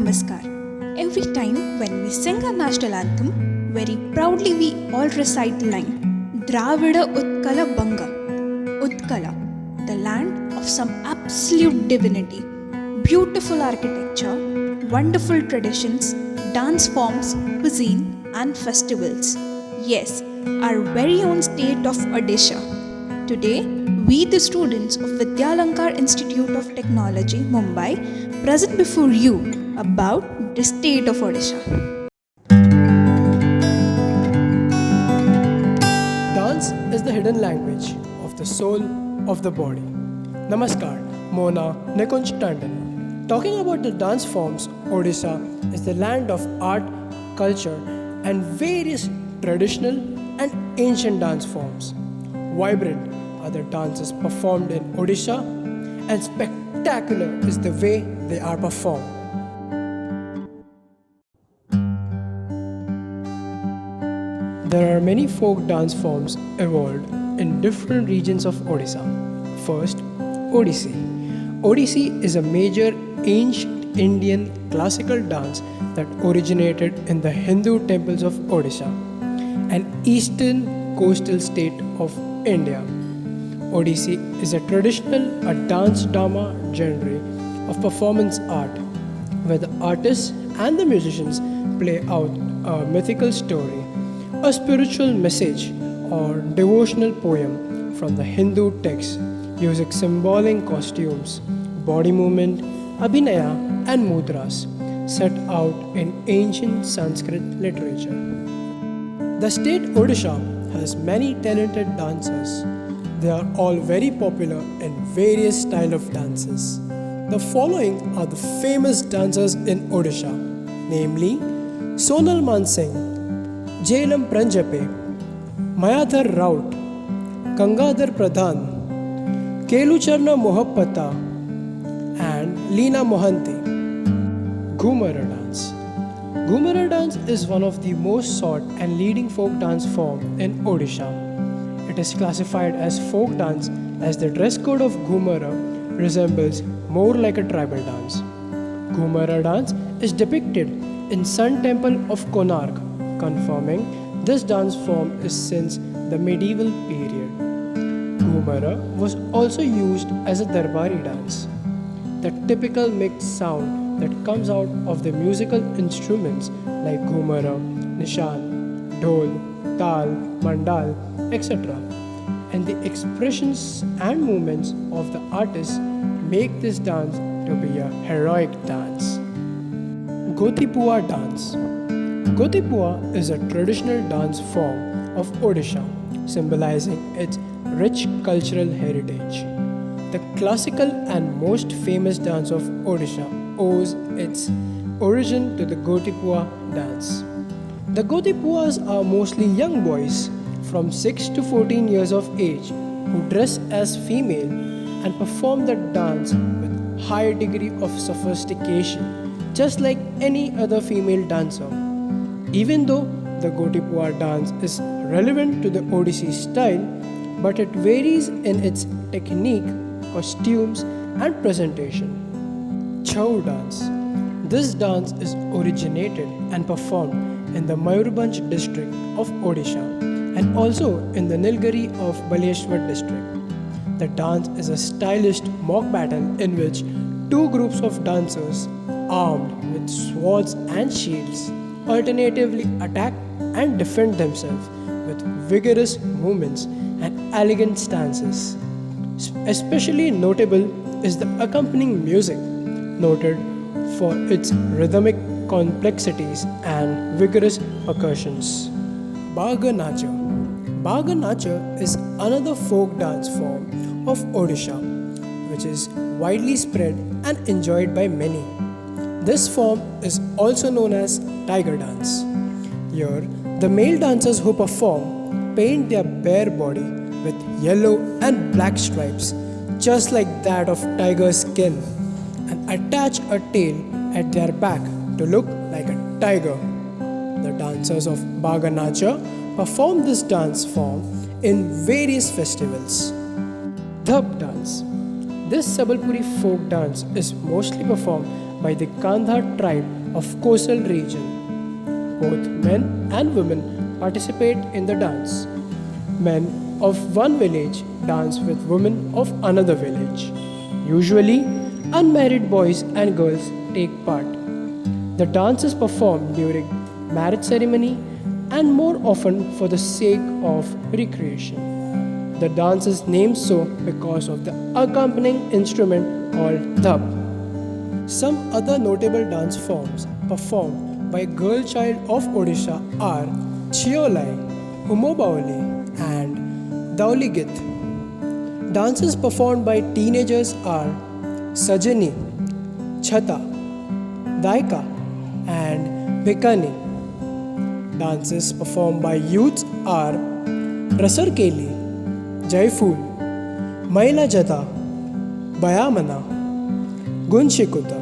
Namaskar. Every time when we sing our national anthem, very proudly we all recite the line Dravida Utkala Banga. Utkala, the land of some absolute divinity, beautiful architecture, wonderful traditions, dance forms, cuisine, and festivals. Yes, our very own state of Odisha. Today, we, the students of Vidyalankar Institute of Technology, Mumbai, present before you about the state of Odisha. Dance is the hidden language of the soul of the body. Namaskar, Mona Nikunj Tandon. Talking about the dance forms, Odisha is the land of art, culture, and various traditional and ancient dance forms. Vibrant are the dances performed in Odisha, and spectacular is the way they are performed. There are many folk dance forms evolved in different regions of Odisha. First, Odissi. Odissi is a major ancient Indian classical dance that originated in the Hindu temples of Odisha, an eastern coastal state of India. Odissi is a dance drama genre of performance art where the artists and the musicians play out a mythical story, a spiritual message, or devotional poem from the Hindu text using symbolic costumes, body movement, abhinaya, and mudras set out in ancient Sanskrit literature. The state Odisha has many talented dancers. They are all very popular in various styles of dances. The following are the famous dancers in Odisha, namely Sonal Mansingh, Jailam Pranjape, Mayadhar Raut, Gangadhar Pradhan, Kelucharna Mohappata, and Leena Mohanty. Ghumara dance. Ghumara dance is one of the most sought and leading folk dance form in Odisha. It is classified as folk dance as the dress code of Ghumara resembles more like a tribal dance. Ghumara dance is depicted in Sun Temple of Konark, confirming this dance form is since the medieval period. Ghumara was also used as a darbari dance. The typical mixed sound that comes out of the musical instruments like ghumara, nishan, dhol, tal, mandal, etc. and the expressions and movements of the artists make this dance to be a heroic dance. Gotipua dance. Gotipua is a traditional dance form of Odisha, symbolizing its rich cultural heritage. The classical and most famous dance of Odisha owes its origin to the Gotipua dance. The Gotipuas are mostly young boys from 6 to 14 years of age who dress as female and perform the dance with high degree of sophistication, just like any other female dancer. Even though the Gotipua dance is relevant to the Odissi style, but it varies in its technique, costumes, and presentation. Chhau dance. This dance is originated and performed in the Mayurbhanj district of Odisha and also in the Nilgiri of Baleshwar district. The dance is a stylish mock battle in which two groups of dancers armed with swords and shields alternatively attack and defend themselves with vigorous movements and elegant stances. Especially notable is the accompanying music, noted for its rhythmic complexities and vigorous percussions. Baga Nacha. Baga Nacha is another folk dance form of Odisha, which is widely spread and enjoyed by many. This form is also known as tiger dance. Here, the male dancers who perform paint their bare body with yellow and black stripes, just like that of tiger's skin, and attach a tail at their back to look like a tiger. The dancers of Baga Nacha perform this dance form in various festivals. Dhap dance. This Sabalpuri folk dance is mostly performed by the Kandha tribe of coastal region. Both men and women participate in the dance. Men of one village dance with women of another village. Usually, unmarried boys and girls take part. The dance is performed during marriage ceremony and more often for the sake of recreation. The dance is named so because of the accompanying instrument called dhap. Some other notable dance forms performed by girl child of Odisha are Chiolai, Umobauli and Dauligit. Dances performed by teenagers are Sajani, Chhata, Daika and Bikani. Dances performed by youths are Rasarkeli, Jaiful, Maila Jata, Bayamana, Gunshikuta.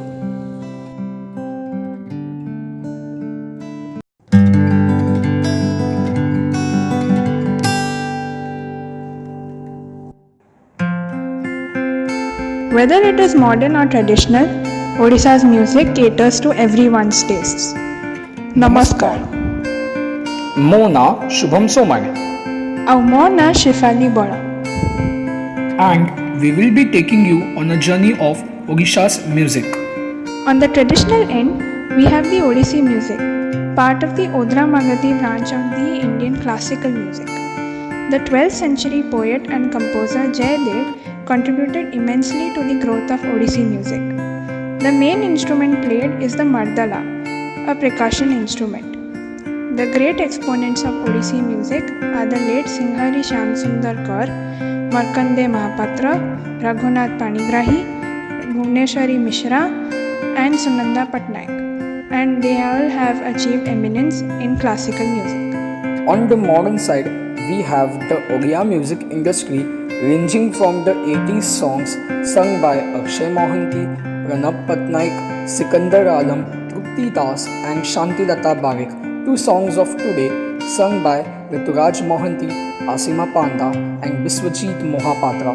Whether it is modern or traditional, Odisha's music caters to everyone's tastes. Namaskar. ମୋ ନାଁ ଶୁଭମ ସୋମାଣି ଆଉ ମୋ ନାଁ Shefali Bora. and we will be taking you on a journey of Odisha's music. On the traditional end, we have the Odissi music, part of the Odra Magadhi branch of the Indian classical music. The 12th century poet and composer Jayadev contributed immensely to the growth of Odissi music. The main instrument played is the mardala, a percussion instrument. The great exponents of Odissi music are the late Singhari Shyamsundar Kaur, Markande Mahapatra, Raghunath Panigrahi, Bhuvneshwari Mishra and Sunanda Patnaik, and they all have achieved eminence in classical music. On the modern side, we have the Odia music industry ranging from the 80s songs sung by Akshay Mohanty, Pranab Patnaik, Sikandar Alam, Trupti Das and Shantilata Barik to songs of today sung by Rituraj Mohanty, Asima Panda and Biswajit Mohapatra.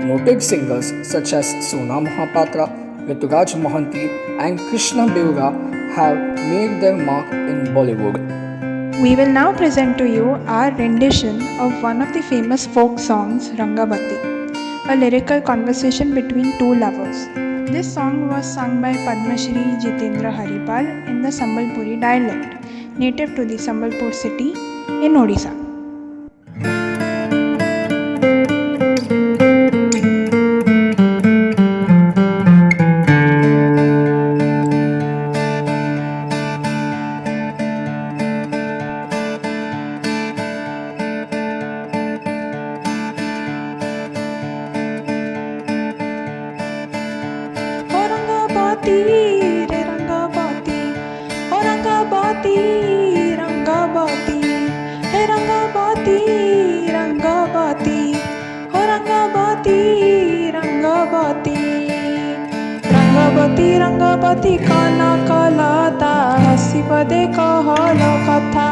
Noted singers such as Sona Mohapatra, Rituraj Mohanty and Krishna Beura have made their mark in Bollywood. We will now present to you our rendition of one of the famous folk songs, Rangabati, a lyrical conversation between two lovers. This song was sung by Padma Shri Jitendra Haripal in the Sambalpuri dialect, native to the Sambalpur city in Odisha. रंगबती काना कलाता हसी पदे कहल कथा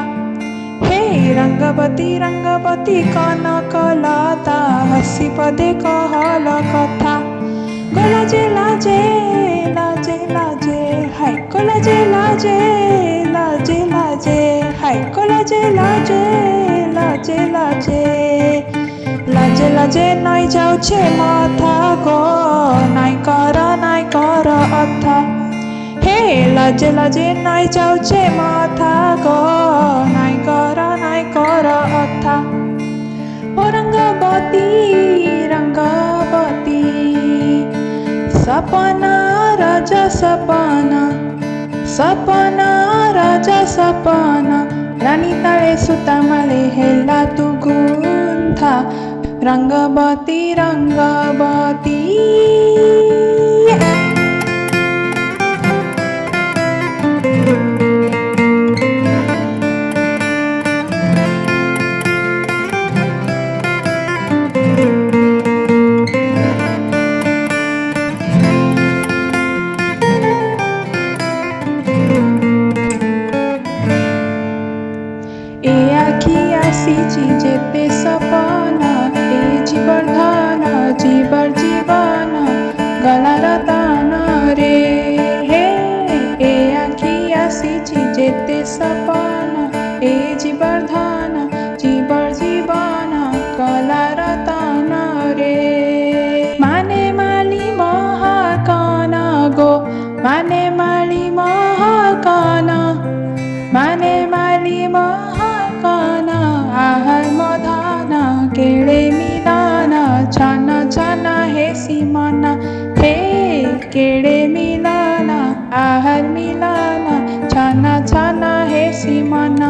हे रंगबती काना कलाता हसी पदे कहल कथा लाजे लाजे लाजे लाजे हाय लाजे लाजे लाजे लाजे हाय लाजे लाजे लाजे लाजे लाजे लाजे नाई जाउछे माथा गो नाई कर अथा हे लाजे लाजे नाई जाउछे माथा गो नाई कर अथा ओ रंगबती रंगबती सपना राजा सपना सपना राजा सपना रानी ताळे सुता मळे हेला तू गुंथा रंगबती रंगबती जेते सपना ए जीवर धाना जीवर जीवाना गलार केडे मिलाना आहर मिलाना छाना छाना हे सीमाना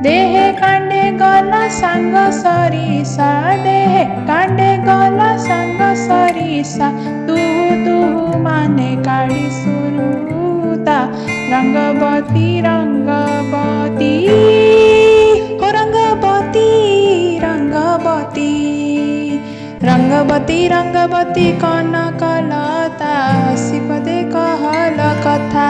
देहे कांडे गला सांग सरीसा देहे कांडे गला सांग सरीसा तुहू माने काढी सुरुता रंगबती रंगबती हो रंगबती रंगबती रंगबती रंगबती कनकलता हसिपदे कहल कथा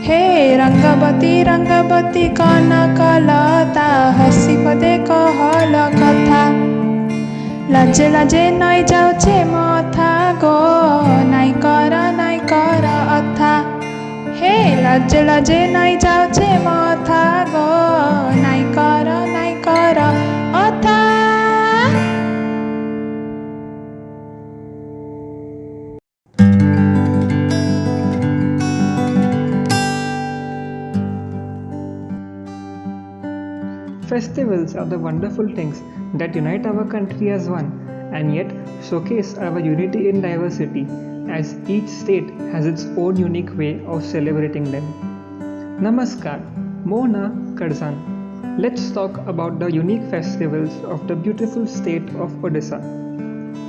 हे रंगबती रंगबती कनकलता हसिपदे कहल कथा लाजे लाजे नई जाउछे मथा गो नाई कर अथा हे लाजे लाजे नई जाउछे मथा गो नाई कर अथा Festivals are the wonderful things that unite our country as one and yet showcase our unity in diversity, as each state has its own unique way of celebrating them. Namaskar, Mona Karzan. Let's talk about the unique festivals of the beautiful state of Odisha.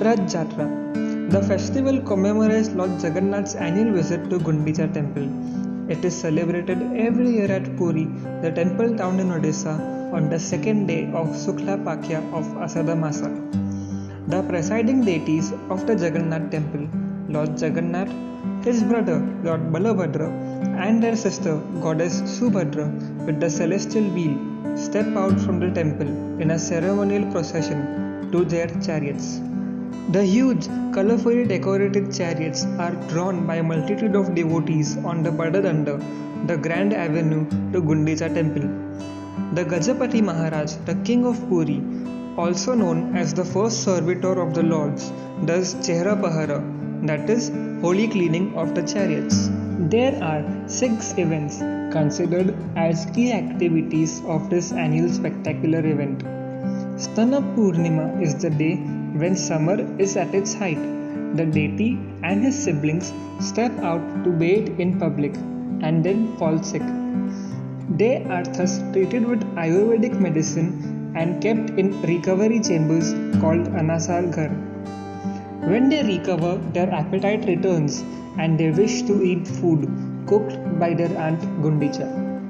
Rath Jatra. The festival commemorates Lord Jagannath's annual visit to Gundicha temple. It is celebrated every year at Puri, the temple town in Odisha, on the second day of Shukla Pakhya of Asada Masa. The presiding deities of the Jagannath temple, Lord Jagannath, his brother Lord Balabhadra, and their sister Goddess Subhadra with the celestial wheel step out from the temple in a ceremonial procession to their chariots. The huge, colorfully decorated chariots are drawn by a multitude of devotees on the Badadanda, the grand avenue to Gundicha temple. The Gajapati Maharaj, the king of Puri, also known as the first servitor of the lords, does Chehra Pahara, that is, holy cleaning of the chariots. There are 6 events considered as key activities of this annual spectacular event. Stana Purnima is the day when summer is at its height. The deity and his siblings step out to bathe in public and then fall sick. They are thus treated with Ayurvedic medicine and kept in recovery chambers called Anasar Ghar. When they recover, their appetite returns and they wish to eat food cooked by their aunt Gundicha.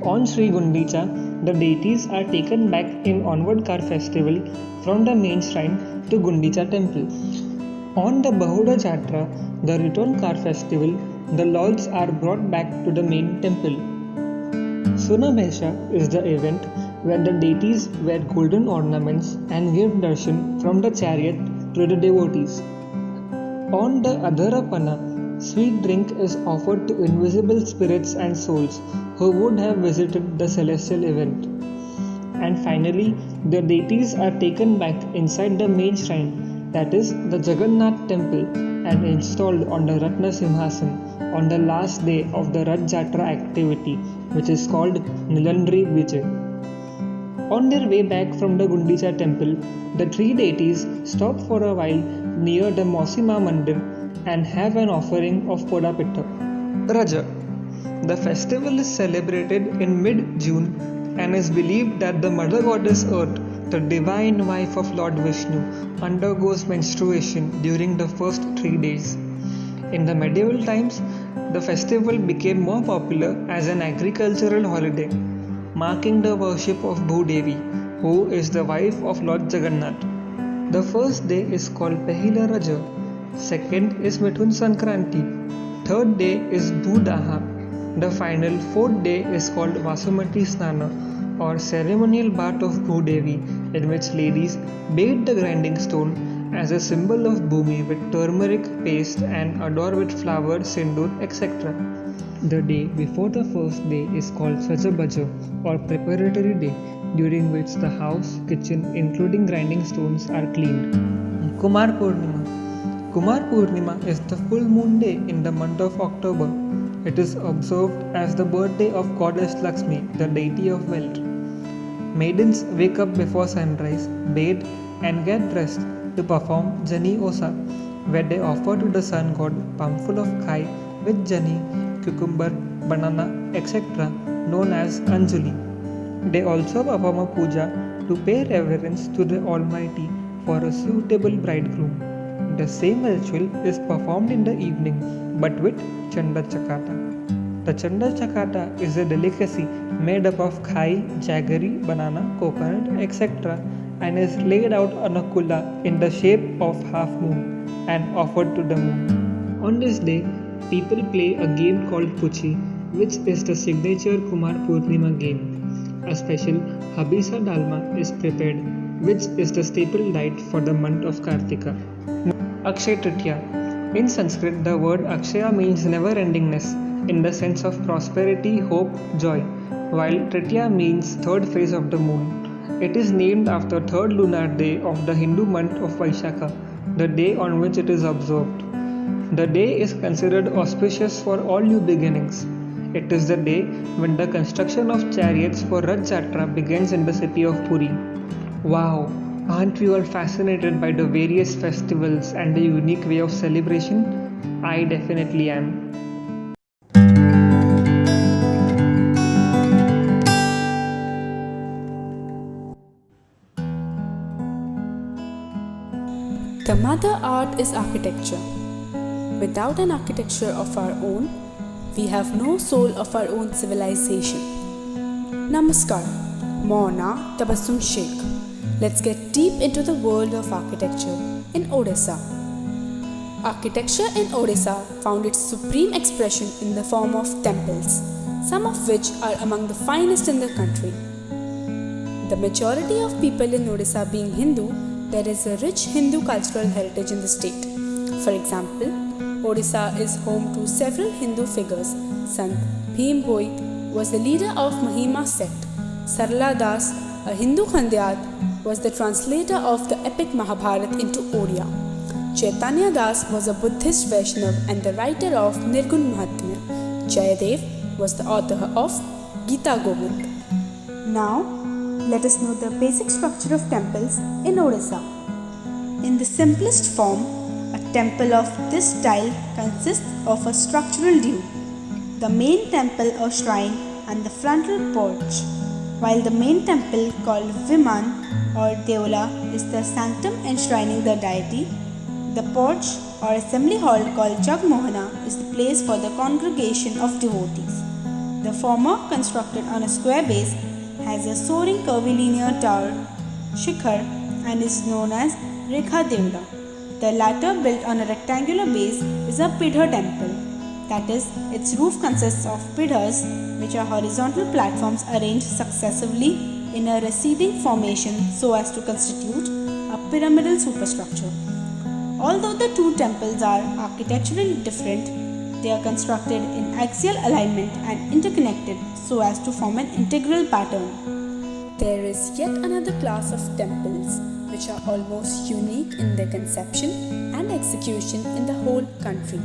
On Sri Gundicha, the deities are taken back in onward car festival from the main shrine to Gundicha temple. On the Bahuda Jatra, the return car festival, the lords are brought back to the main temple. Sunabhesha is the event when the deities wear golden ornaments and give darshan from the chariot to the devotees. On the Adharapana, sweet drink is offered to invisible spirits and souls who would have visited the celestial event. And finally, the deities are taken back inside the main shrine, that is the Jagannath temple, and installed on the Ratna Simhasan on the last day of the Rath Jatra activity, which is called Nilandri Vijay. On their way back from the Gundicha temple, the 3 deities stop for a while near the Mausima Mandir and have an offering of Poda Pitta. Raja. The festival is celebrated in mid-June and is believed that the mother goddess Earth, the divine wife of Lord Vishnu, undergoes menstruation during the first 3 days. In the medieval times, the festival became more popular as an agricultural holiday, marking the worship of Bhudevi, who is the wife of Lord Jagannath. The first day is called Pehila Raja, second is Mithun Sankranti, third day is Bhudaha. The final 4th day is called Vasumati Snana, or ceremonial bath of Bhudevi, in which ladies bathe the grinding stone as a symbol of Bhumi with turmeric paste and adorn with flowers, sindoor, etc. The day before the first day is called Sajabaja, or preparatory day, during which the house, kitchen, including grinding stones, are cleaned. Kumar Purnima. Kumar Purnima is the full moon day in the month of October. It is observed as the birthday of Goddess Lakshmi, the deity of wealth. Maidens wake up before sunrise, bathe and get dressed to perform Jani Osa, where they offer to the sun god palm full of khai with jani, cucumber, banana, etc., known as Anjali. They also perform a puja to pay reverence to the Almighty for a suitable bridegroom. The same ritual is performed in the evening but with Chanda Chakata. The Chanda Chakata is a delicacy made up of khai, jaggery, banana, coconut, etc., and is laid out on a kulla in the shape of half moon and offered to the moon. On this day, people play a game called Puchi, which is the signature Kumar Purnima game. A special Habisa Dalma is prepared, which is the staple diet for the month of Kartika. Akshay Tritiya. In Sanskrit, the word Akshaya means never-endingness in the sense of prosperity, hope, joy, while Tritiya means third phase of the moon. It is named after third lunar day of the Hindu month of Vaishakha, the day on which it is observed. The day is considered auspicious for all new beginnings. It is the day when the construction of chariots for Rath Yatra begins in the city of Puri. Wow, aren't we all fascinated by the various festivals and the unique way of celebration? I definitely am. The mother art is architecture. Without an architecture of our own, we have no soul of our own civilization. Namaskar, Mauna Tabassum Sheikh. Let's get deep into the world of architecture in Odisha. Architecture in Odisha found its supreme expression in the form of temples, some of which are among the finest in the country. The majority of people in Odisha being Hindu, there is a rich Hindu cultural heritage in the state. For example, Odisha is home to several Hindu figures. Sant Bhim Bhoi was the leader of Mahima sect. Sarla Das, a Hindu Khandiyat, was the translator of the epic Mahabharata into Odia. Chaitanya Das was a Buddhist Vaishnav and the writer of Nirgun Mahatmya. Jayadev was the author of Gita Govind. Now, let us know the basic structure of temples in Odisha. In the simplest form, a temple of this style consists of a structural due, the main temple or shrine and the frontal porch, while the main temple called Viman or Deola is the sanctum enshrining the deity. The porch or assembly hall called Jagmohana is the place for the congregation of devotees. The former, constructed on a square base, has a soaring curvilinear tower, Shikhar, and is known as Rekha Deola. The latter, built on a rectangular base, is a Pidhar temple. That is, its roof consists of pidhars, which are horizontal platforms arranged successively in a receding formation so as to constitute a pyramidal superstructure. Although the two temples are architecturally different, they are constructed in axial alignment and interconnected so as to form an integral pattern. There is yet another class of temples which are almost unique in their conception and execution in the whole country.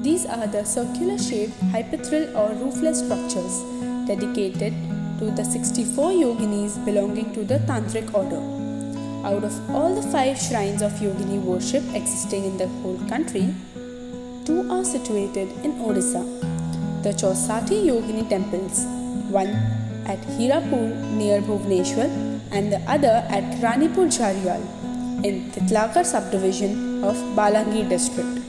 These are the circular-shaped hypaethral or roofless structures dedicated to the 64 yoginis belonging to the Tantric order. Out of all the 5 shrines of yogini worship existing in the whole country, 2 are situated in Odisha. The Chausati Yogini temples, one at Hirapur near Bhubaneswar and the other at Ranipur Jhariyal in Titlakar subdivision of Balangir district.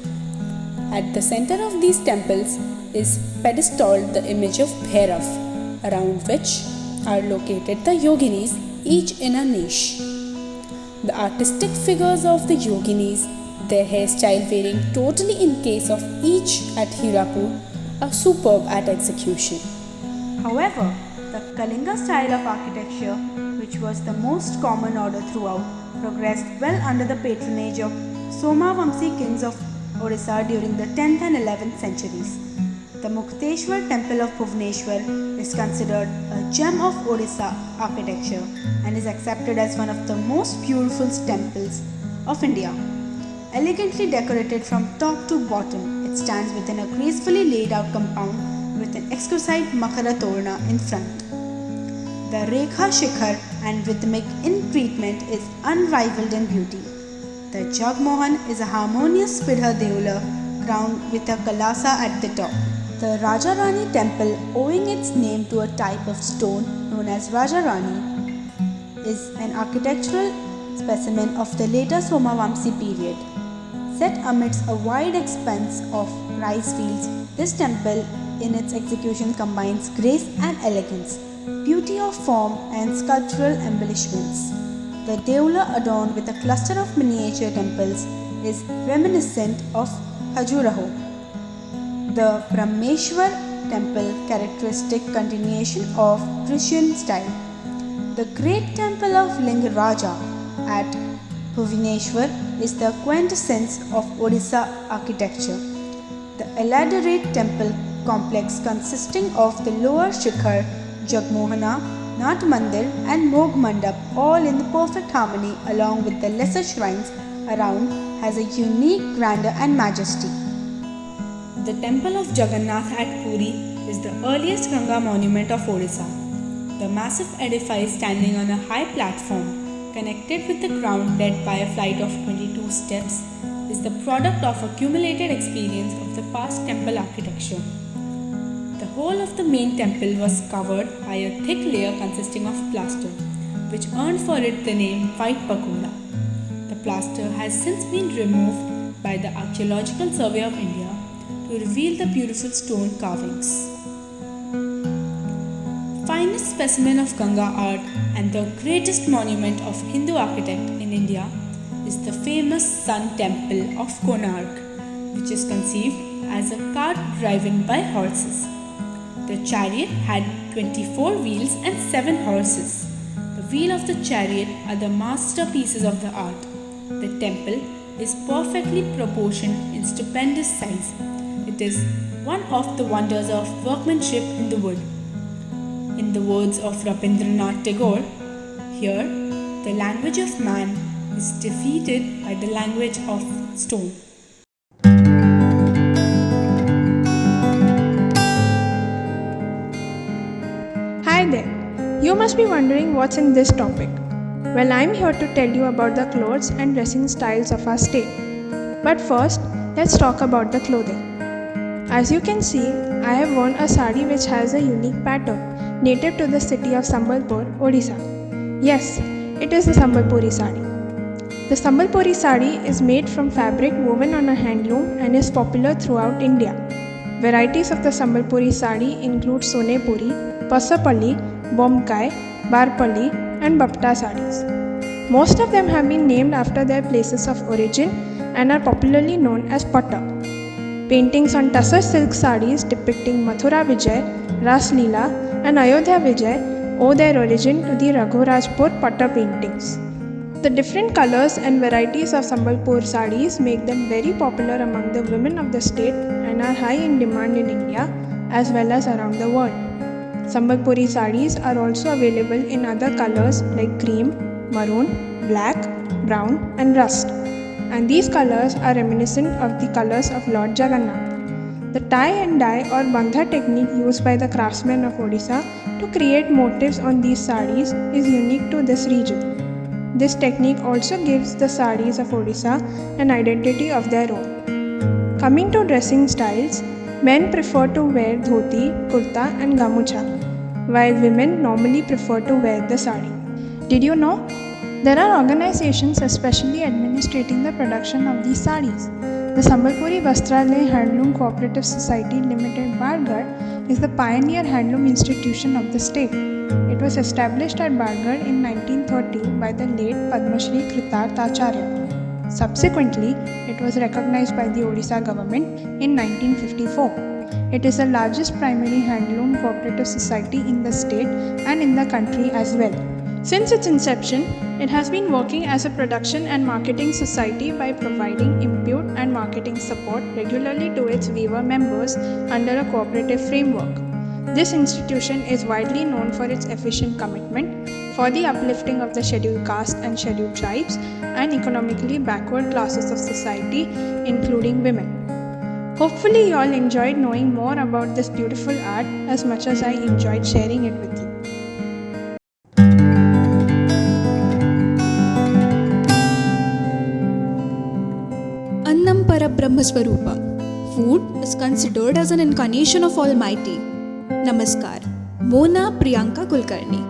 At the center of these temples is pedestaled the image of Bhairav, around which are located the yoginis, each in a niche. The artistic figures of the yoginis, their hairstyle varying totally in case of each at Hirapur, are superb at execution. However, the Kalinga style of architecture, which was the most common order throughout, progressed well under the patronage of Somavamsi kings of Orissa during the 10th and 11th centuries. The Mukteshwar temple of Bhubaneswar is considered a gem of Odisha architecture and is accepted as one of the most beautiful temples of India. Elegantly decorated from top to bottom, it stands within a gracefully laid out compound with an exquisite Makara Torna in front. The Rekha Shikhar and rhythmic in treatment is unrivaled in beauty. The Jagmohan is a harmonious Pidha Deula crowned with a Kalasa at the top. The Raja Rani temple, owing its name to a type of stone known as Raja Rani, is an architectural specimen of the later Somavamsi period. Set amidst a wide expanse of rice fields, this temple in its execution combines grace and elegance, beauty of form and sculptural embellishments. The Deula, adorned with a cluster of miniature temples, is reminiscent of Khajuraho. The Brahmeshwar temple, characteristic continuation of Grecian style. The great temple of Lingaraja at Bhubaneswar is the quintessence of Odisha architecture. The elaborate temple complex consisting of the lower Shikhar, Jagmohana, Nat Mandir and Mog Mandap, all in the perfect harmony along with the lesser shrines around, has a unique grandeur and majesty. The temple of Jagannath at Puri is the earliest Ganga monument of Orissa. The massive edifice standing on a high platform connected with the ground led by a flight of 22 steps is the product of accumulated experience of the past temple architecture. The whole of the main temple was covered by a thick layer consisting of plaster, which earned for it the name White Pagoda. The plaster has since been removed by the Archaeological Survey of India to reveal the beautiful stone carvings. Finest specimen of Ganga art and the greatest monument of Hindu architect in India is the famous Sun Temple of Konark, which is conceived as a cart driven by horses. The chariot had 24 wheels and 7 horses. The wheel of the chariot are the masterpieces of the art. The temple is perfectly proportioned in stupendous size. It is one of the wonders of workmanship in the wood. In the words of Rabindranath Tagore, here the language of man is defeated by the language of stone. Hi there. You must be wondering what's in this topic. Well, I'm here to tell you about the clothes and dressing styles of our state. But first, let's talk about the clothing. As you can see, I have worn a sari which has a unique pattern native to the city of Sambalpur, Odisha. Yes, it is the Sambalpuri sari. The Sambalpuri sari is made from fabric woven on a handloom and is popular throughout India. Varieties of the Sambalpuri sari include Sonepuri, Pasapalli, Bomkai, Barpalli and Bapta saris. Most of them have been named after their places of origin and are popularly known as Patta. Paintings on tussar silk saris depicting Mathura Vijay, Ras Leela and Ayodhya Vijay owe their origin to the Raghurajpur Patta paintings. The different colors and varieties of Sambalpur saris make them very popular among the women of the state and are high in demand in India as well as around the world. Sambalpuri saris are also available in other colors like cream, maroon, black, brown and rust. And these colors are reminiscent of the colors of Lord Jagannath. The tie and dye or bandha technique used by the craftsmen of Odisha to create motifs on these saris is unique to this region. This technique also gives the saris of Odisha an identity of their own. Coming to dressing styles, men prefer to wear dhoti, kurta and gamucha, while women normally prefer to wear the sari. Did you know? There are organizations especially administrating the production of these saris. The Sambalpuri Vastralaya Handloom Cooperative Society Limited Bargarh is the pioneer handloom institution of the state. It was established at Bargarh in 1930 by the late Padma Shri Kritarth Acharya. Subsequently, it was recognized by the Odisha government in 1954. It is the largest primary handloom cooperative society in the state and in the country as well. Since its inception, it has been working as a production and marketing society by providing input and marketing support regularly to its weaver members under a cooperative framework. This institution is widely known for its efficient commitment for the uplifting of the scheduled caste and scheduled tribes and economically backward classes of society, including women. Hopefully you all enjoyed knowing more about this beautiful art as much as I enjoyed sharing it with you. Brahmaswarupa. Food is considered as an incarnation of Almighty. Namaskar. Mona Priyanka Kulkarni.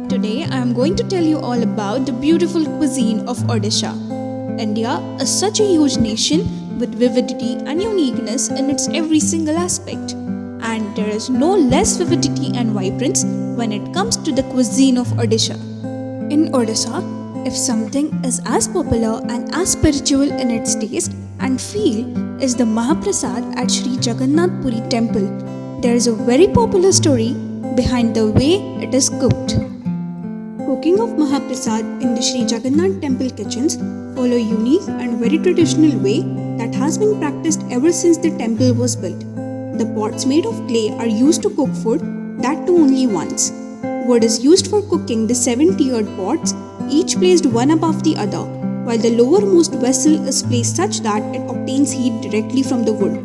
Today I am going to tell you all about the beautiful cuisine of Odisha. India is such a huge nation with vividity and uniqueness in its every single aspect. And there is no less vividity and vibrance when it comes to the cuisine of Odisha. In Odisha, if something is as popular and as spiritual in its taste and feel is the Mahaprasad at Sri Jagannath Puri temple, there is a very popular story behind the way it is cooked. Cooking of Mahaprasad in the Sri Jagannath temple kitchens follow a unique and very traditional way that has been practiced ever since the temple was built. The pots made of clay are used to cook food, that too only once. Wood is used for cooking the 7 tiered pots, each placed one above the other, while the lowermost vessel is placed such that it obtains heat directly from the wood.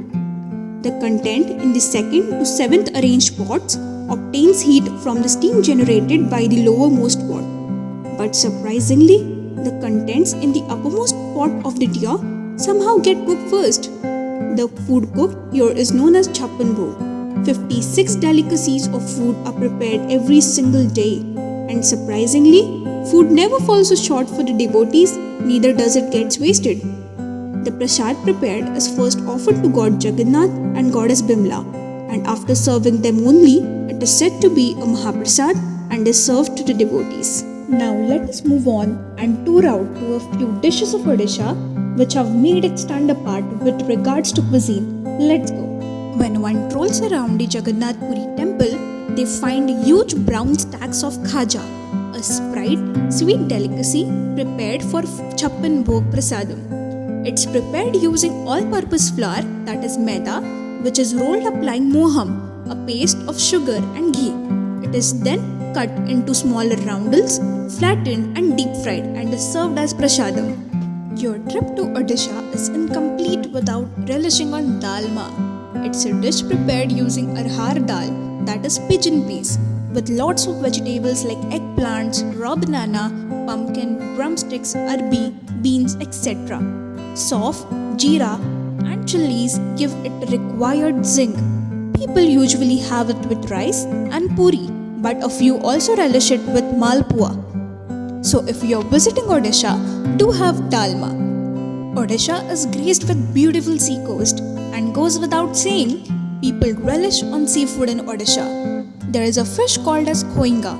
The content in the 2nd to 7th arranged pots obtains heat from the steam generated by the lowermost pot. But surprisingly, the contents in the uppermost pot of the tier somehow get cooked first. The food cooked here is known as chappan bhog. 56 delicacies of food are prepared every single day, and surprisingly, food never falls short for the devotees, neither does it get wasted. The prasad prepared is first offered to God Jagannath and Goddess Bimla, and after serving them only, it is said to be a Mahaprasad and is served to the devotees. Now let us move on and tour out to a few dishes of Odisha which have made it stand apart with regards to cuisine. Let's go. When one strolls around the Jagannath Puri temple, they find huge brown stacks of khaja, a fried sweet delicacy prepared for chappan bhog prasadam. It's prepared using all-purpose flour, that is maida, which is rolled applying moham, a paste of sugar and ghee. It is then cut into smaller roundels, flattened and deep fried and is served as prasadam. Your trip to Odisha is incomplete without relishing on dalma. It's a dish prepared using arhar dal, that is pigeon peas, with lots of vegetables like eggplants, raw banana, pumpkin, drumsticks, arbi, beans, etc. Sauf, jeera, and chilies give it required zing. People usually have it with rice and puri, but a few also relish it with malpua. So if you're visiting Odisha, do have dalma. Odisha is graced with beautiful sea coast, and goes without saying, people relish on seafood in Odisha. There is a fish called as khoinga,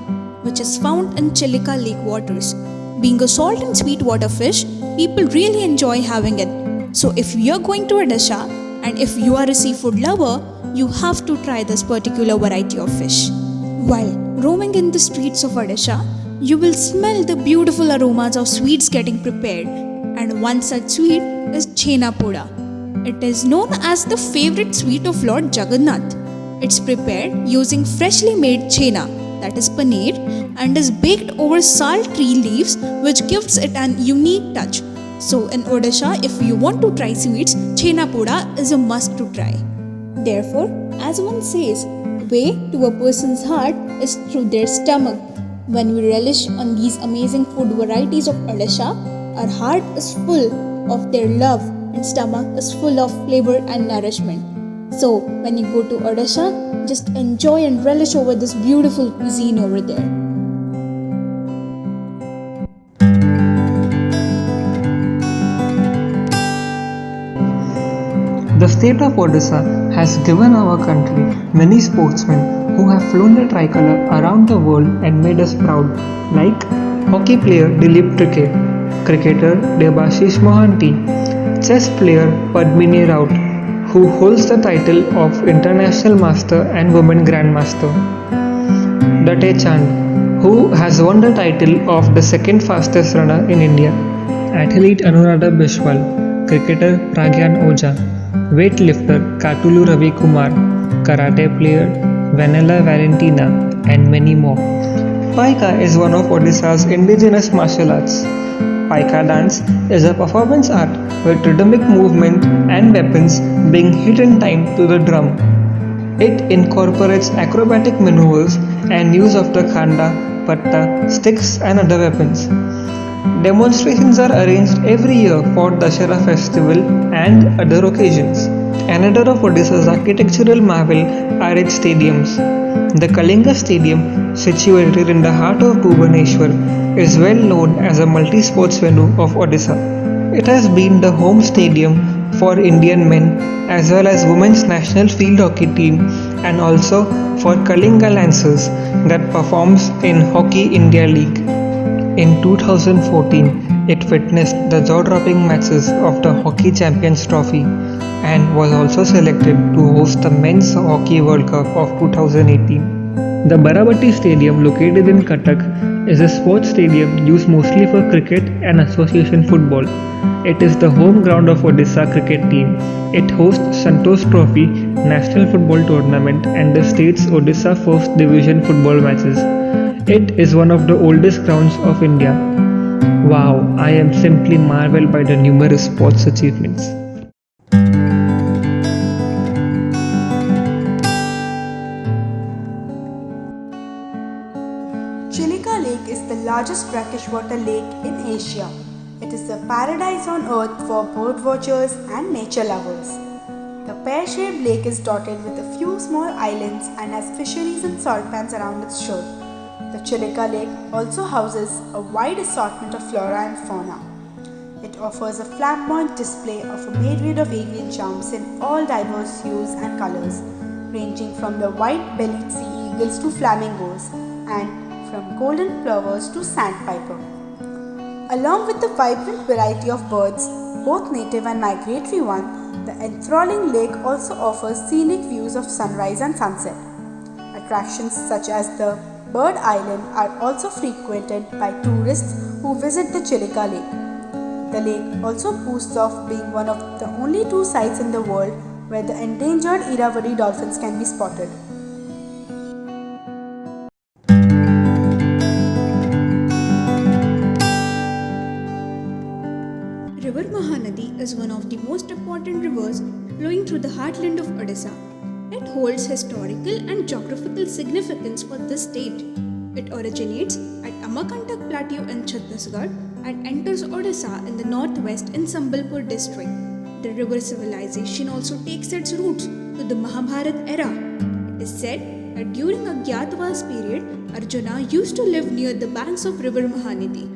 which is found in Chilika lake waters. Being a salt and sweet water fish, people really enjoy having it. So if you're going to Odisha, and if you are a seafood lover, you have to try this particular variety of fish. While roaming in the streets of Odisha, you will smell the beautiful aromas of sweets getting prepared, and one such sweet is chhena poda. It is known as the favorite sweet of Lord Jagannath. It's prepared using freshly made chhena, that is paneer, and is baked over sal tree leaves, which gives it an unique touch. So in Odisha, if you want to try sweets, chhena poda is a must to try. Therefore, as one says, way to a person's heart is through their stomach. When we relish on these amazing food varieties of Odisha, our heart is full of their love and stomach is full of flavor and nourishment. So when you go to Odisha, just enjoy and relish over this beautiful cuisine over there. The state of Odisha has given our country many sportsmen who have flown the tricolour around the world and made us proud, like hockey player Dilip Trike, cricketer Debashish Mohanty, chess player Padmini Raut, who holds the title of International Master and Women Grandmaster, Date Chand, who has won the title of the second fastest runner in India, athlete Anuradha Biswal, cricketer Pragyan Oja, weightlifter Katulu Ravi Kumar, karate player Vanilla Valentina, and many more. Paika is one of Odisha's indigenous martial arts. Paika dance is a performance art with rhythmic movement and weapons being hit in time to the drum. It incorporates acrobatic maneuvers and use of the khanda, patta, sticks and other weapons. Demonstrations are arranged every year for Dashera festival and other occasions. Another of Odisha's architectural marvel are its stadiums. The Kalinga Stadium, situated in the heart of Bhubaneswar, is well known as a multi-sports venue of Odisha. It has been the home stadium for Indian men as well as women's national field hockey team and also for Kalinga Lancers that performs in Hockey India League. In 2014, it witnessed the jaw-dropping matches of the Hockey Champions Trophy and was also selected to host the Men's Hockey World Cup of 2018. The Baravati Stadium, located in Cuttack, is a sports stadium used mostly for cricket and association football. It is the home ground of Odisha cricket team. It hosts Santosh Trophy, National Football Tournament and the state's Odisha First Division football matches. It is one of the oldest grounds of India. Wow, I am simply marveled by the numerous sports achievements. Chilika Lake is the largest brackish water lake in Asia. It is a paradise on earth for bird watchers and nature lovers. The pear-shaped lake is dotted with a few small islands and has fisheries and salt pans around its shore. The Chilika Lake also houses a wide assortment of flora and fauna. It offers a flamboyant display of a myriad of avian charms in all diverse hues and colors, ranging from the white-bellied sea eagles to flamingos and from golden plovers to sandpiper. Along with the vibrant variety of birds, both native and migratory one, the enthralling lake also offers scenic views of sunrise and sunset. Attractions such as the Bird Island are also frequented by tourists who visit the Chilika Lake. The lake also boasts of being one of the only two sites in the world where the endangered Irrawaddy dolphins can be spotted. River Mahanadi is one of the most important rivers flowing through the heartland of Odisha. It holds historical and geographical significance for this state. It originates at Amakantak Plateau in Chhattisgarh and enters Odisha in the northwest in Sambalpur district. The river civilization also takes its roots to the Mahabharata era. It is said that during Agyatavas period, Arjuna used to live near the banks of river Mahanadi.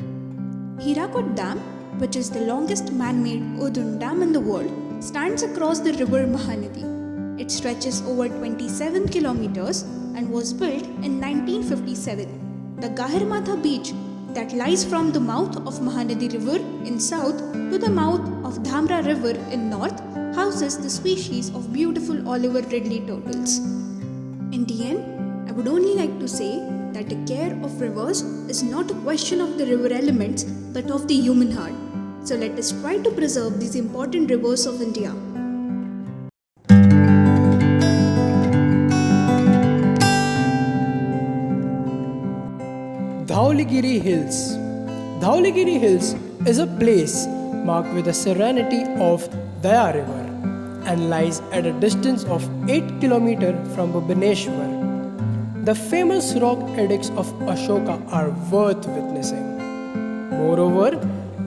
Hirakot Dam, which is the longest man-made earthen dam in the world, stands across the river Mahanadi. It stretches over 27 kilometers and was built in 1957. The Gahirmatha beach that lies from the mouth of Mahanadi river in south to the mouth of Dhamra river in north houses the species of beautiful Oliver Ridley turtles. In the end, I would only like to say that the care of rivers is not a question of the river elements but of the human heart. So let us try to preserve these important rivers of India. Dhauligiri Hills. Dhauligiri Hills is a place marked with the serenity of Daya River and lies at a distance of 8 km from Bhubaneswar. The famous rock edicts of Ashoka are worth witnessing. Moreover,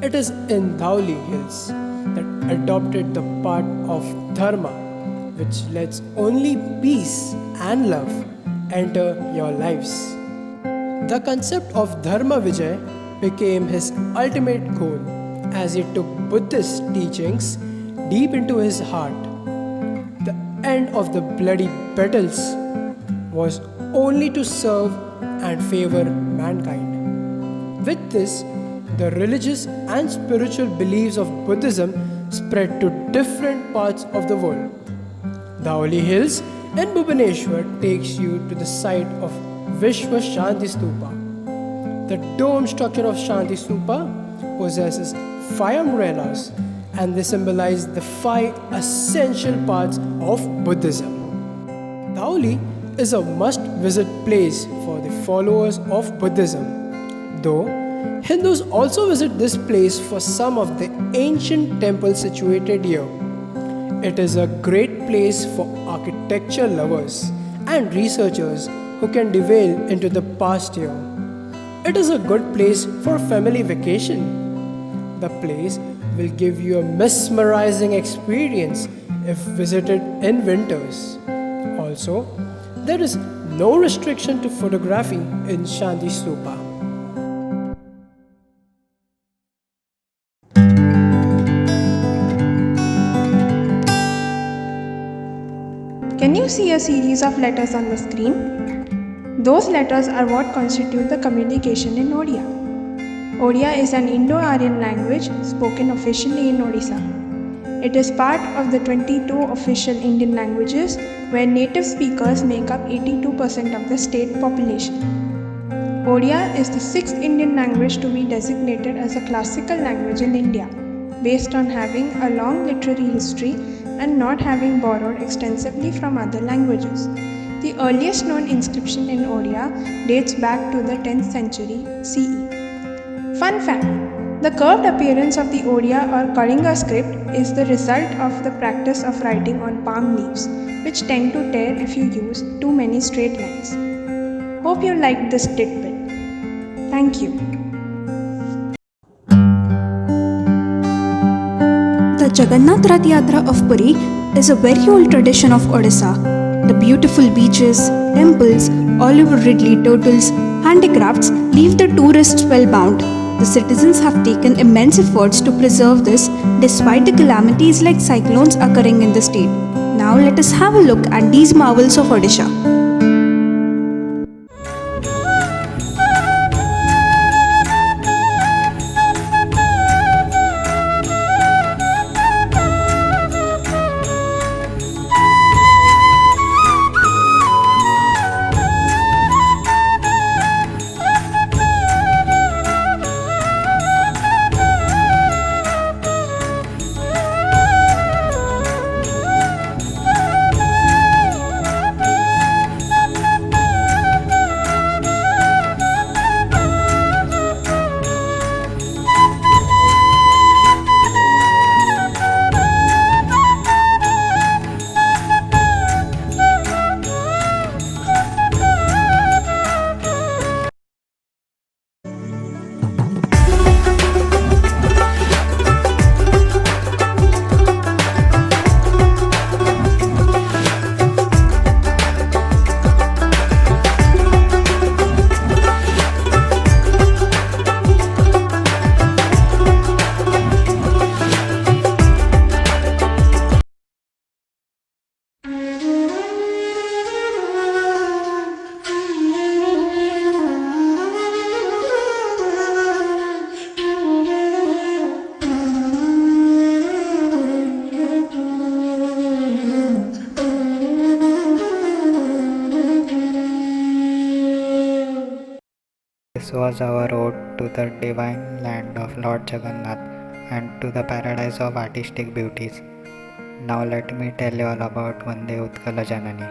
it is in Dhauli Hills that adopted the path of Dharma, which lets only peace and love enter your lives. The concept of Dharma Vijay became his ultimate goal as he took Buddhist teachings deep into his heart. The end of the bloody battles was only to serve and favor mankind. With this, the religious and spiritual beliefs of Buddhism spread to different parts of the world. Dhauli Hills in Bhubaneswar takes you to the site of Vishwa Shanti Stupa. The dome structure of Shanti Stupa possesses 5 umbrellas and they symbolize the 5 essential parts of Buddhism. Dhauli is a must-visit place for the followers of Buddhism, though Hindus also visit this place for some of the ancient temples situated here. It is a great place for architecture lovers and researchers who can delve into the past here. it is a good place for family vacation. The place will give you a mesmerizing experience if visited in winters. Also, there is no restriction to photography in Shanti Stupa. Can you see a series of letters on the screen? Those letters are what constitute the communication in Odia. Odia is an Indo-Aryan language spoken officially in Odisha. It is part of the 22 official Indian languages where native speakers make up 82% of the state population. Odia is the sixth Indian language to be designated as a classical language in India, based on having a long literary history and not having borrowed extensively from other languages. The earliest known inscription in Odia dates back to the 10th century CE. Fun fact: the curved appearance of the Odia or Kalinga script is the result of the practice of writing on palm leaves, which tend to tear if you use too many straight lines. Hope you liked this tidbit. Thank you. The Jagannath Rath Yatra of Puri is a very old tradition of Odisha. The beautiful beaches, temples, Oliver Ridley turtles, handicrafts leave the tourists spellbound. The citizens have taken immense efforts to preserve this despite the calamities like cyclones occurring in the state. Now let us have a look at these marvels of Odisha. This was our ode to the divine land of Lord Jagannath and to the paradise of artistic beauties. Now let me tell you all about Vande Utkala Janani.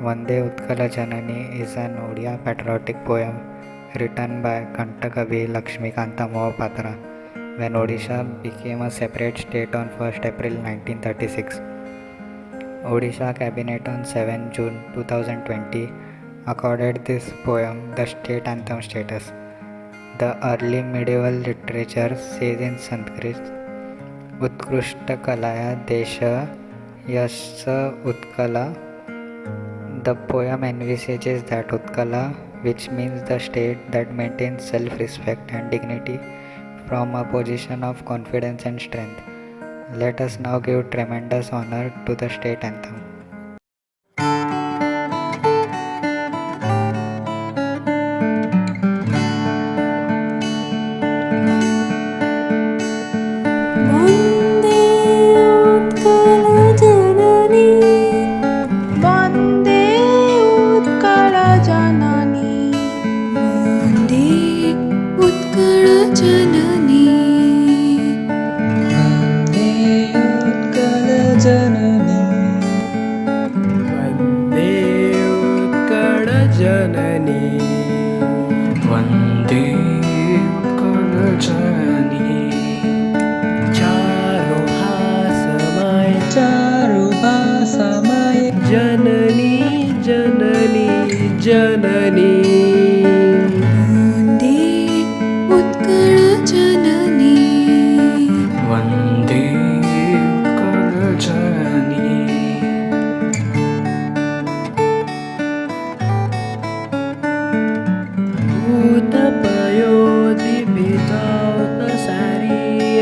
Vande Utkala Janani is an Odia patriotic poem written by Kantakavi Lakshmikanta Mohapatra when Odisha became a separate state on 1st April 1936. Odisha Cabinet on 7 June 2020 accorded this poem the state anthem status. The early medieval literature says in Sanskrit, Utkrishta Kalaya Desha Yasya Utkala. The poem envisages that Utkala, which means the state that maintains self-respect and dignity from a position of confidence and strength. Let us now give tremendous honor to the state anthem.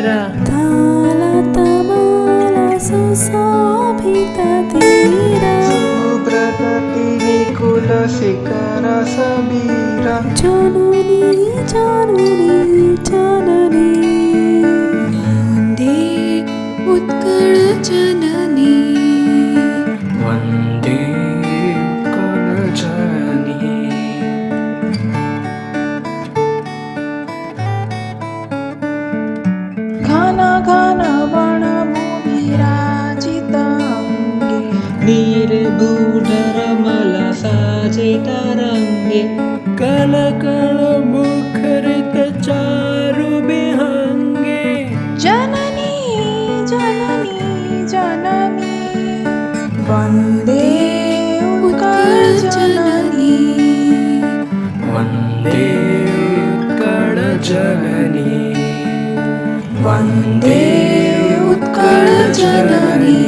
तीरा तालतमाला सुशोभित तीरा सुब्रतटिनी कुल शिखर सबीरा जननी जननी जननी वन्दे उत्कल जननी वन्दे उत्कल जननी घन घन वनभूमिराजिताङ्गे निर्भूधरमल साजितरङ्गे कल कल मुखरित चारु बिहंगे जननी जननी जननी वन्दे उत्कल जननी वन्दे उत्कल जननी वन्दे उत्कल जननी